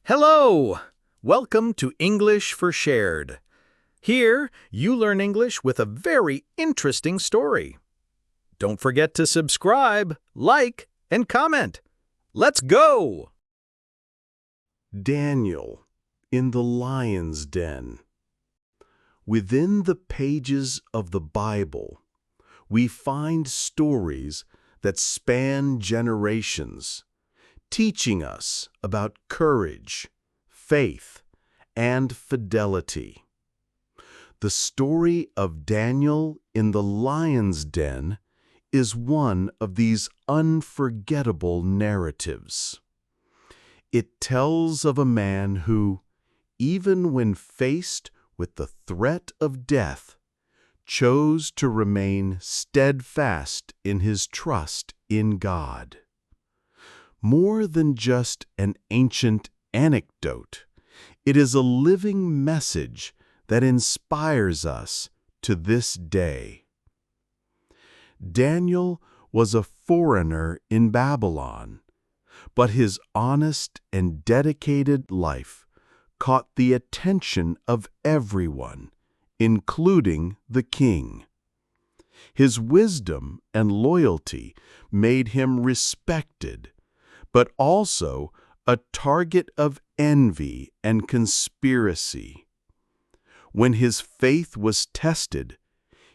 Hello! Welcome to English for Shared. Here, you learn English with a very interesting story. Don't forget to subscribe, like, and comment. Let's go! Daniel in the lion's den. Within the pages of the Bible, we find stories that span generations, teaching us about courage, faith, and fidelity. The story of Daniel in the lion's den is one of these unforgettable narratives. It tells of a man who, even when faced with the threat of death, chose to remain steadfast in his trust in God. More than just an ancient anecdote, it is a living message that inspires us to this day. Daniel was a foreigner in Babylon, but his honest and dedicated life caught the attention of everyone, including the king. His wisdom and loyalty made him respected, but also a target of envy and conspiracy. When his faith was tested,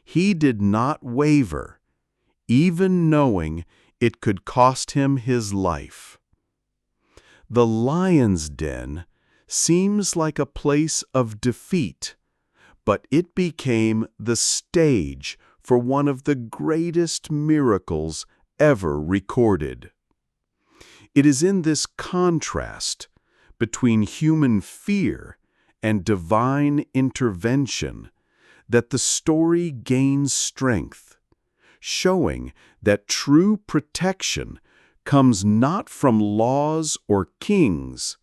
he did not waver, even knowing it could cost him his life. The lion's den seems like a place of defeat, but it became the stage for one of the greatest miracles ever recorded. It is in this contrast between human fear and divine intervention that the story gains strength, showing that true protection comes not from laws or kings,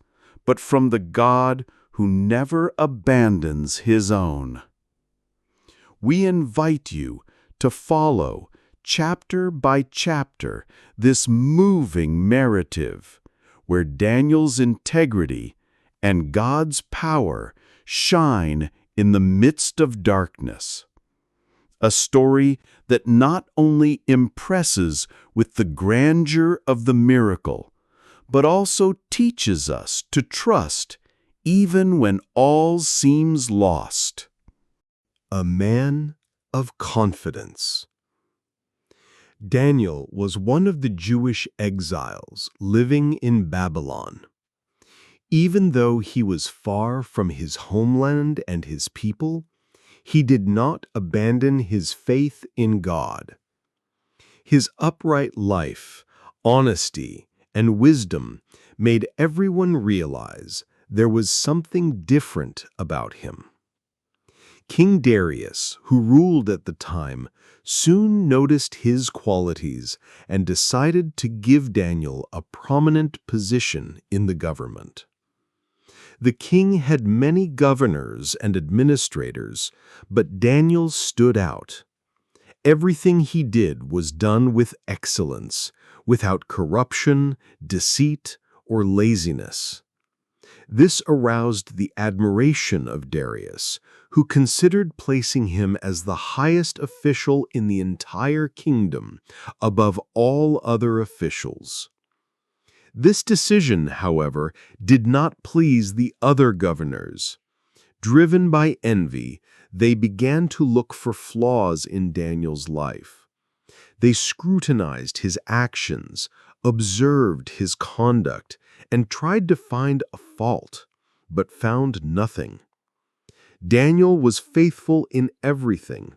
but from the God who never abandons his own. We invite you to follow, chapter by chapter, this moving narrative, where Daniel's integrity and God's power shine in the midst of darkness. A story that not only impresses with the grandeur of the miracle, but also teaches us to trust even when all seems lost. A man of confidence. Daniel was one of the Jewish exiles living in Babylon. Even though he was far from his homeland and his people, he did not abandon his faith in God. His upright life, honesty, and wisdom made everyone realize there was something different about him. King Darius, who ruled at the time, soon noticed his qualities and decided to give Daniel a prominent position in the government. The king had many governors and administrators, but Daniel stood out. Everything he did was done with excellence, without corruption, deceit, or laziness. This aroused the admiration of Darius, who considered placing him as the highest official in the entire kingdom, above all other officials. This decision, however, did not please the other governors. Driven by envy, they began to look for flaws in Daniel's life. They scrutinized his actions, observed his conduct, and tried to find a fault, but found nothing. Daniel was faithful in everything,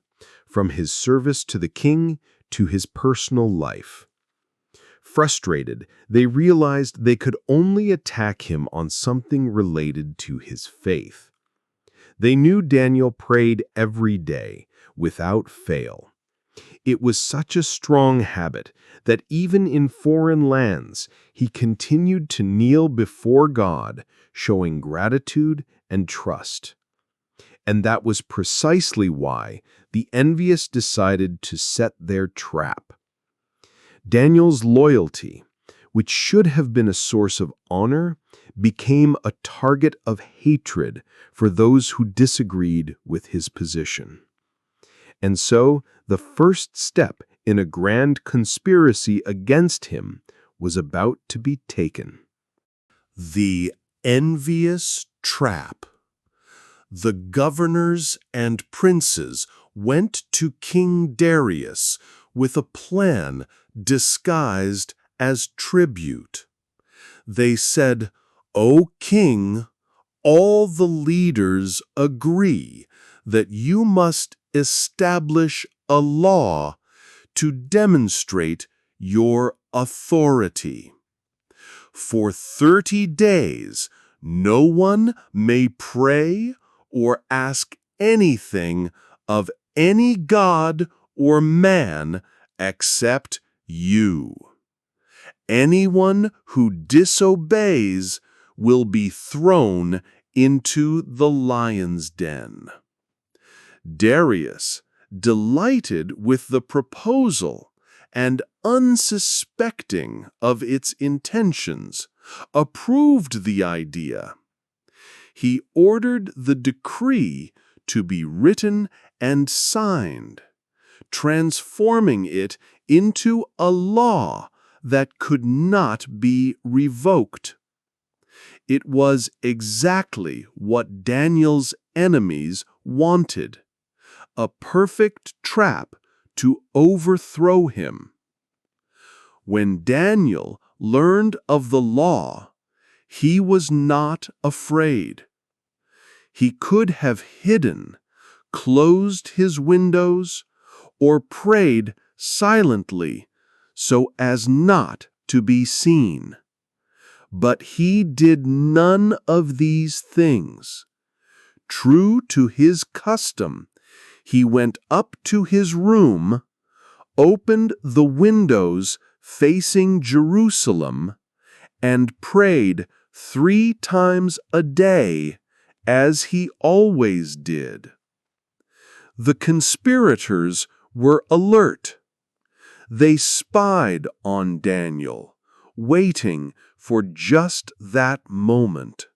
from his service to the king to his personal life. Frustrated, they realized they could only attack him on something related to his faith. They knew Daniel prayed every day, without fail. It was such a strong habit that even in foreign lands, he continued to kneel before God, showing gratitude and trust. And that was precisely why the envious decided to set their trap. Daniel's loyalty, which should have been a source of honor, became a target of hatred for those who disagreed with his position. And so, the first step in a grand conspiracy against him was about to be taken. The envious trap. The governors and princes went to King Darius with a plan disguised as tribute. They said, "O king, all the leaders agree that you must establish a law to demonstrate your authority. For 30 days, no one may pray or ask anything of any god or man except you. Anyone who disobeys will be thrown into the lion's den." Darius, delighted with the proposal and unsuspecting of its intentions, approved the idea. He ordered the decree to be written and signed, transforming it into a law that could not be revoked. It was exactly what Daniel's enemies wanted, a perfect trap to overthrow him. When Daniel learned of the law, he was not afraid. He could have hidden, closed his windows, or prayed silently so as not to be seen. But he did none of these things. True to his custom, he went up to his room, opened the windows facing Jerusalem, and prayed 3 times a day, as he always did. The conspirators were alert. They spied on Daniel, waiting for just that moment.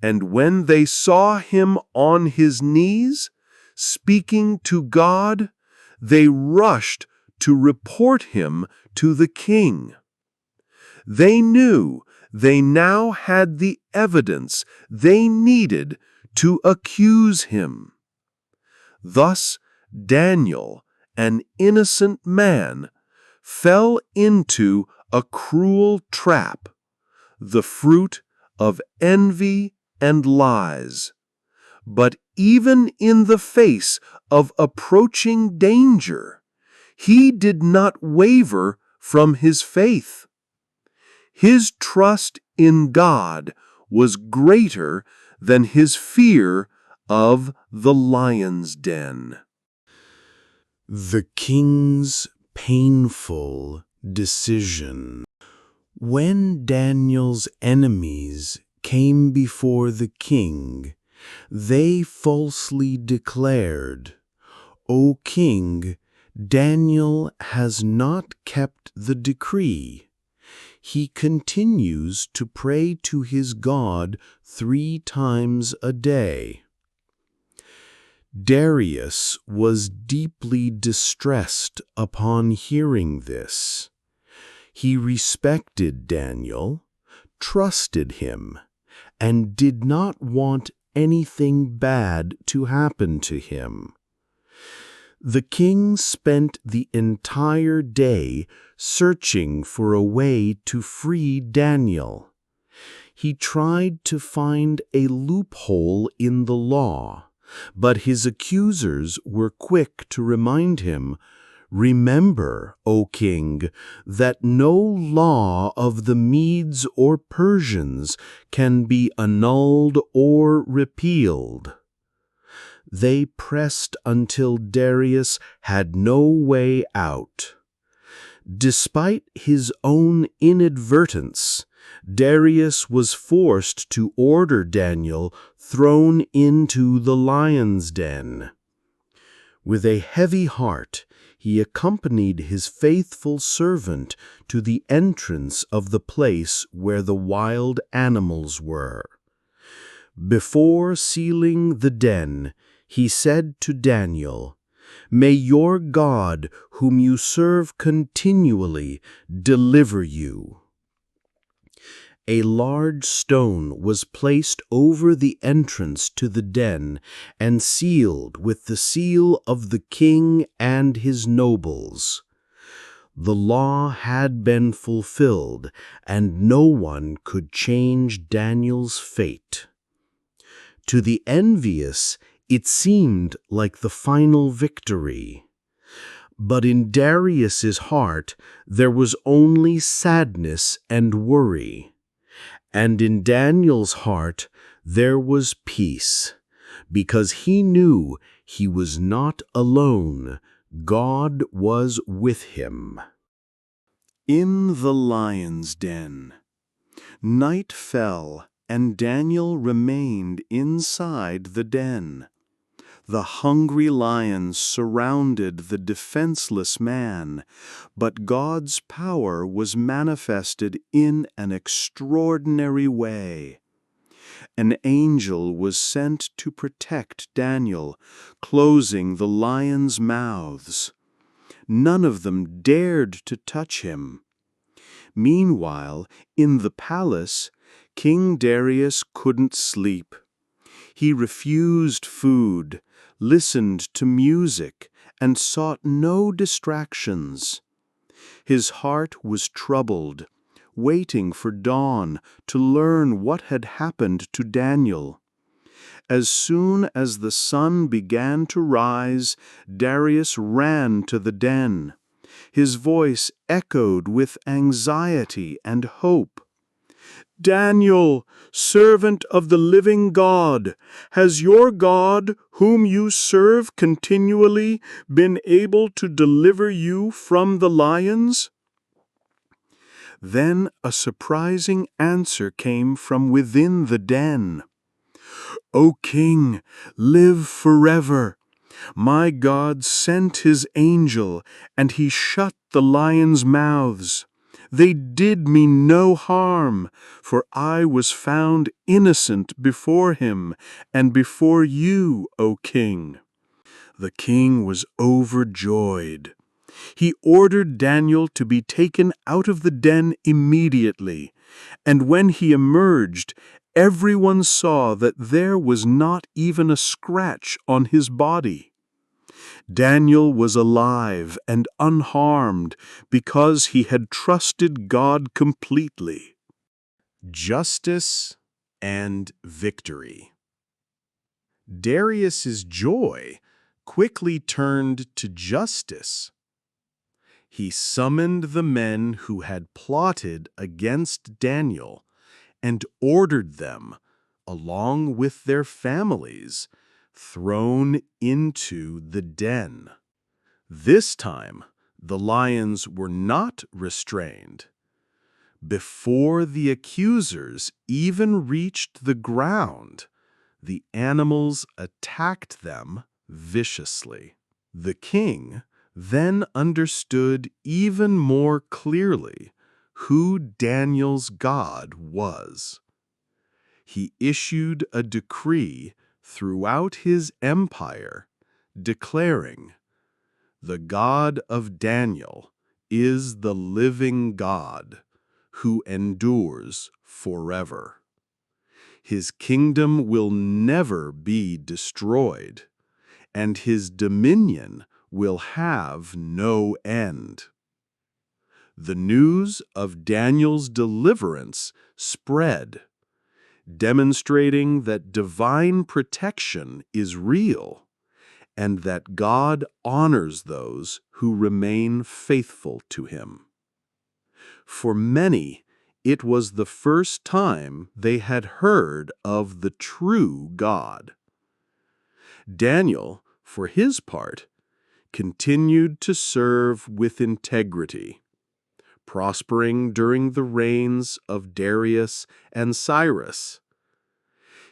And when they saw him on his knees, speaking to God, they rushed to report him to the king. They knew they now had the evidence they needed to accuse him. Thus, Daniel, an innocent man, fell into a cruel trap, the fruit of envy and lies. But even in the face of approaching danger, he did not waver from his faith. His trust in God was greater than his fear of the lion's den. The king's painful decision. When Daniel's enemies came before the king, they falsely declared, "O king, Daniel has not kept the decree. He continues to pray to his God 3 times a day." Darius was deeply distressed upon hearing this. He respected Daniel, trusted him, and did not want anything bad to happen to him. The king spent the entire day searching for a way to free Daniel. He tried to find a loophole in the law, but his accusers were quick to remind him, "Remember, O king, that no law of the Medes or Persians can be annulled or repealed." They pressed until Darius had no way out. Despite his own inadvertence, Darius was forced to order Daniel thrown into the lion's den. With a heavy heart, he accompanied his faithful servant to the entrance of the place where the wild animals were. Before sealing the den, he said to Daniel, "May your God, whom you serve continually, deliver you." A large stone was placed over the entrance to the den and sealed with the seal of the king and his nobles. The law had been fulfilled, and no one could change Daniel's fate. To the envious, it seemed like the final victory. But in Darius's heart, there was only sadness and worry. And in Daniel's heart, there was peace, because he knew he was not alone. God was with him. In the lion's den. Night fell, and Daniel remained inside the den. The hungry lions surrounded the defenseless man, but God's power was manifested in an extraordinary way. An angel was sent to protect Daniel, closing the lions' mouths. None of them dared to touch him. Meanwhile, in the palace, King Darius couldn't sleep. He refused food, listened to music, and sought no distractions. His heart was troubled, waiting for dawn to learn what had happened to Daniel. As soon as the sun began to rise, Darius ran to the den. His voice echoed with anxiety and hope. "Daniel, servant of the living God, has your God, whom you serve continually, been able to deliver you from the lions?" Then a surprising answer came from within the den. "O king, live forever. My God sent his angel, and he shut the lions' mouths. They did me no harm, for I was found innocent before him and before you, O king." The king was overjoyed. He ordered Daniel to be taken out of the den immediately, and when he emerged, everyone saw that there was not even a scratch on his body. Daniel was alive and unharmed because he had trusted God completely. Justice and victory. Darius's joy quickly turned to justice. He summoned the men who had plotted against Daniel and ordered them, along with their families, thrown into the den. This time, the lions were not restrained. Before the accusers even reached the ground, the animals attacked them viciously. The king then understood even more clearly who Daniel's God was. He issued a decree throughout his empire, declaring, "The God of Daniel is the living God, who endures forever. His kingdom will never be destroyed, and his dominion will have no end." The news of Daniel's deliverance spread, demonstrating that divine protection is real and that God honors those who remain faithful to him. For many, it was the first time they had heard of the true God. Daniel, for his part, continued to serve with integrity, prospering during the reigns of Darius and Cyrus.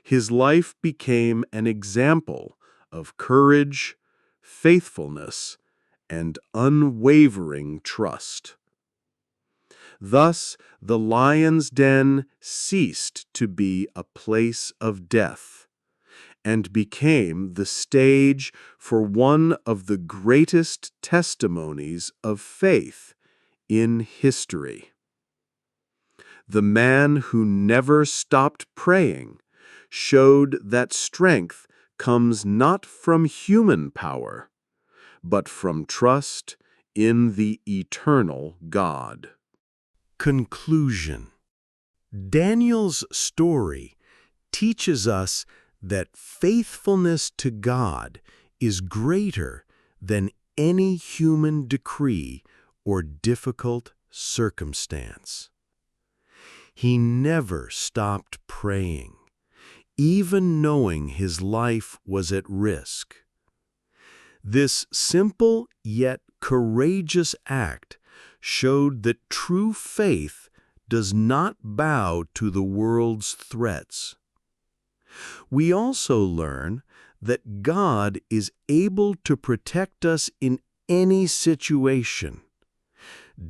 His life became an example of courage, faithfulness, and unwavering trust. Thus, the lion's den ceased to be a place of death and became the stage for one of the greatest testimonies of faith in history. The man who never stopped praying showed that strength comes not from human power, but from trust in the eternal God. Conclusion. Daniel's story teaches us that faithfulness to God is greater than any human decree or difficult circumstance. He never stopped praying, even knowing his life was at risk. This simple yet courageous act showed that true faith does not bow to the world's threats. We also learn that God is able to protect us in any situation.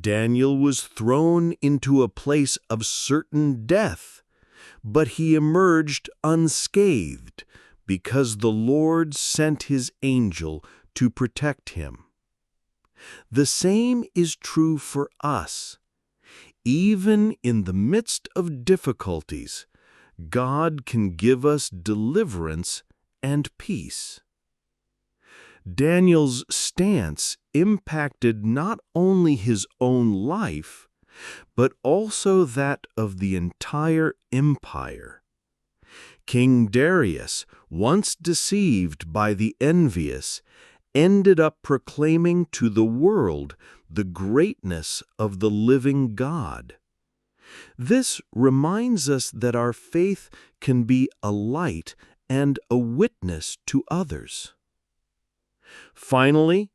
Daniel was thrown into a place of certain death, but he emerged unscathed because the Lord sent his angel to protect him. The same is true for us. Even in the midst of difficulties, God can give us deliverance and peace. Daniel's stance impacted not only his own life, but also that of the entire empire. King Darius, once deceived by the envious, ended up proclaiming to the world the greatness of the living God. This reminds us that our faith can be a light and a witness to others. Finally,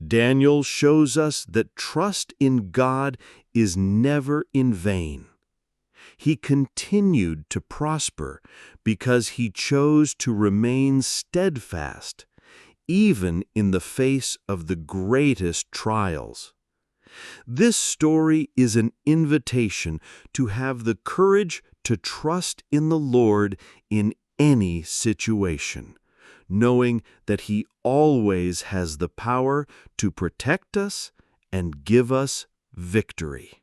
Daniel shows us that trust in God is never in vain. He continued to prosper because he chose to remain steadfast, even in the face of the greatest trials. This story is an invitation to have the courage to trust in the Lord in any situation, knowing that He always has the power to protect us and give us victory.